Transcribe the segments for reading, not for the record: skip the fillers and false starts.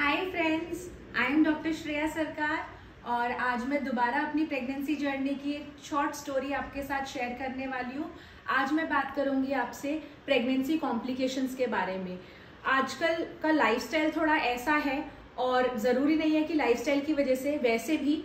Hi friends, I am doctor Shreya सरकार और आज मैं दोबारा अपनी प्रेगनेंसी जर्नी की एक शॉर्ट स्टोरी आपके साथ शेयर करने वाली हूँ। आज मैं बात करूँगी आपसे प्रेगनेंसी कॉम्प्लिकेशंस के बारे में। आजकल का लाइफस्टाइल थोड़ा ऐसा है और ज़रूरी नहीं है कि लाइफस्टाइल की वजह से, वैसे भी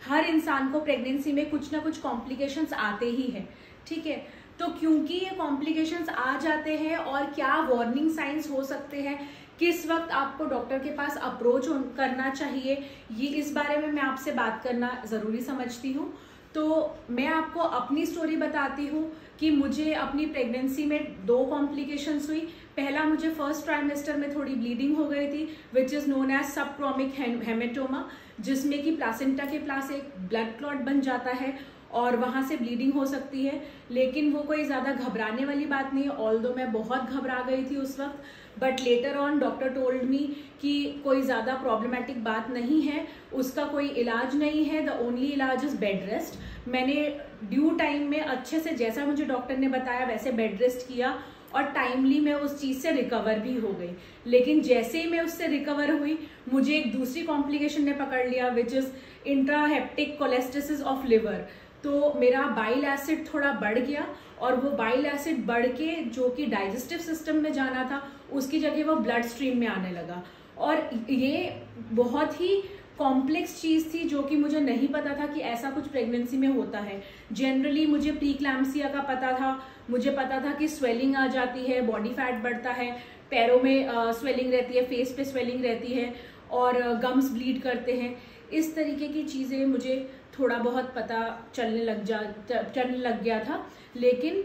हर इंसान को प्रेगनेंसी में कुछ ना कुछ कॉम्प्लिकेशंस आते ही हैं, ठीक है। तो क्योंकि ये कॉम्प्लिकेशंस आ जाते हैं और क्या वार्निंग साइंस हो सकते हैं, किस वक्त आपको डॉक्टर के पास अप्रोच करना चाहिए, ये इस बारे में मैं आपसे बात करना ज़रूरी समझती हूँ। तो मैं आपको अपनी स्टोरी बताती हूँ कि मुझे अपनी प्रेगनेंसी में 2 कॉम्प्लिकेशंस हुई। पहला, मुझे फर्स्ट ट्राइमेस्टर में थोड़ी ब्लीडिंग हो गई थी which is known as subchorionic hematoma, जिसमें कि प्लासेंटा के पास एक ब्लड क्लॉट बन जाता है और वहाँ से ब्लीडिंग हो सकती है। लेकिन वो कोई ज़्यादा घबराने वाली बात नहीं है, ऑल्दो मैं बहुत घबरा गई थी उस वक्त, but later on doctor told me कि कोई ज़्यादा प्रॉब्लमेटिक बात नहीं है, उसका कोई इलाज नहीं है, द ओनली इलाज इज़ बेड रेस्ट। मैंने ड्यू टाइम में अच्छे से, जैसा मुझे डॉक्टर ने बताया वैसे बेड रेस्ट किया और टाइमली मैं उस चीज़ से रिकवर भी हो गई। लेकिन जैसे ही मैं उससे रिकवर हुई, मुझे एक दूसरी कॉम्प्लिकेशन ने पकड़ लिया which is intrahepatic cholestasis of liver. तो मेरा बाइल एसिड थोड़ा बढ़ गया और वो बाइल एसिड बढ़ के जो कि डाइजेस्टिव सिस्टम में जाना था उसकी जगह वो ब्लड स्ट्रीम में आने लगा। और ये बहुत ही कॉम्प्लेक्स चीज़ थी जो कि मुझे नहीं पता था कि ऐसा कुछ प्रेगनेंसी में होता है। जनरली मुझे प्रीक्लैम्सिया का पता था, मुझे पता था कि स्वेलिंग आ जाती है, बॉडी फैट बढ़ता है, पैरों में स्वेलिंग रहती है, फेस पे स्वेलिंग रहती है और गम्स ब्लीड करते हैं। इस तरीके की चीज़ें मुझे थोड़ा बहुत पता चलने लग गया था। लेकिन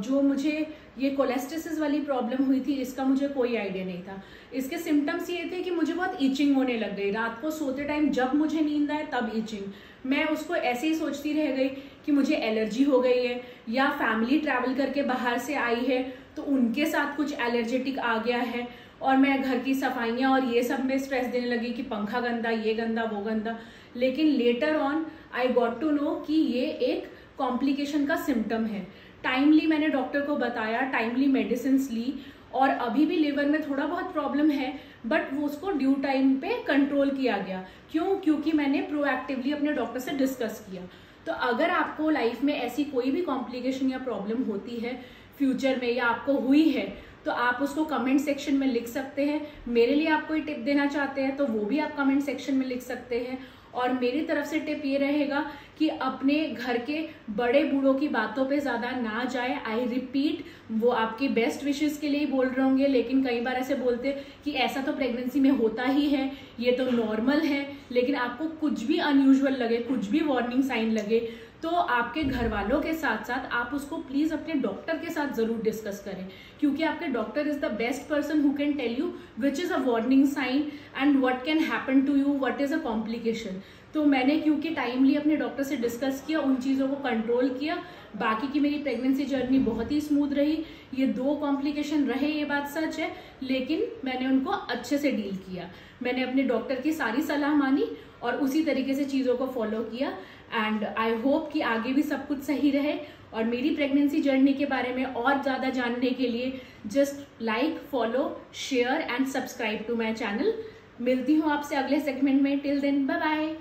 जो मुझे ये कोलेस्टेसिस वाली प्रॉब्लम हुई थी इसका मुझे कोई आइडिया नहीं था। इसके सिम्टम्स ये थे कि मुझे बहुत ईचिंग होने लग गई, रात को सोते टाइम जब मुझे नींद आए तब ईचिंग। मैं उसको ऐसे ही सोचती रह गई कि मुझे एलर्जी हो गई है या फैमिली ट्रैवल करके बाहर से आई है तो उनके साथ कुछ एलर्जेटिक आ गया है और मैं घर की सफाइयाँ और ये सब में स्ट्रेस देने लगी कि पंखा गंदा, ये गंदा, वो गंदा। लेकिन later on I got to know कि ये एक कॉम्प्लिकेशन का सिम्टम है। टाइमली मैंने डॉक्टर को बताया, टाइमली मेडिसिन ली और अभी भी लिवर में थोड़ा बहुत प्रॉब्लम है बट वो उसको ड्यू टाइम पे कंट्रोल किया गया। क्योंकि मैंने प्रोएक्टिवली अपने डॉक्टर से डिस्कस किया। तो अगर आपको लाइफ में ऐसी कोई भी कॉम्प्लिकेशन या प्रॉब्लम होती है फ्यूचर में या आपको हुई है तो आप उसको कमेंट सेक्शन में लिख सकते हैं। मेरे लिए आप कोई टिप देना चाहते हैं तो वो भी आप कमेंट सेक्शन में लिख सकते हैं। और मेरी तरफ से टिप ये रहेगा कि अपने घर के बड़े बूढ़ों की बातों पे ज़्यादा ना जाए। आई रिपीट, वो आपकी बेस्ट विशेस के लिए ही बोल रहे होंगे, लेकिन कई बार ऐसे बोलते कि ऐसा तो प्रेगनेंसी में होता ही है, ये तो नॉर्मल है। लेकिन आपको कुछ भी अनयूजुअल लगे, कुछ भी वार्निंग साइन लगे तो आपके घर वालों के साथ साथ आप उसको प्लीज़ अपने डॉक्टर के साथ ज़रूर डिस्कस करें, क्योंकि आपके doctor is the best person who can tell you which is a warning sign and what can happen to you, what is a complication. तो मैंने क्योंकि टाइमली अपने डॉक्टर से डिस्कस किया, उन चीज़ों को कंट्रोल किया, बाकी की मेरी प्रेगनेंसी जर्नी बहुत ही स्मूथ रही। ये 2 कॉम्प्लिकेशन रहे, ये बात सच है, लेकिन मैंने उनको अच्छे से डील किया। मैंने अपने डॉक्टर की सारी सलाह मानी और उसी तरीके से चीज़ों को फॉलो किया एंड आई होप कि आगे भी सब कुछ सही रहे। और मेरी प्रेगनेंसी जर्नी के बारे में और ज़्यादा जानने के लिए just like, follow, share and subscribe to my channel. मिलती हूँ आपसे अगले सेगमेंट में। Till then, bye bye.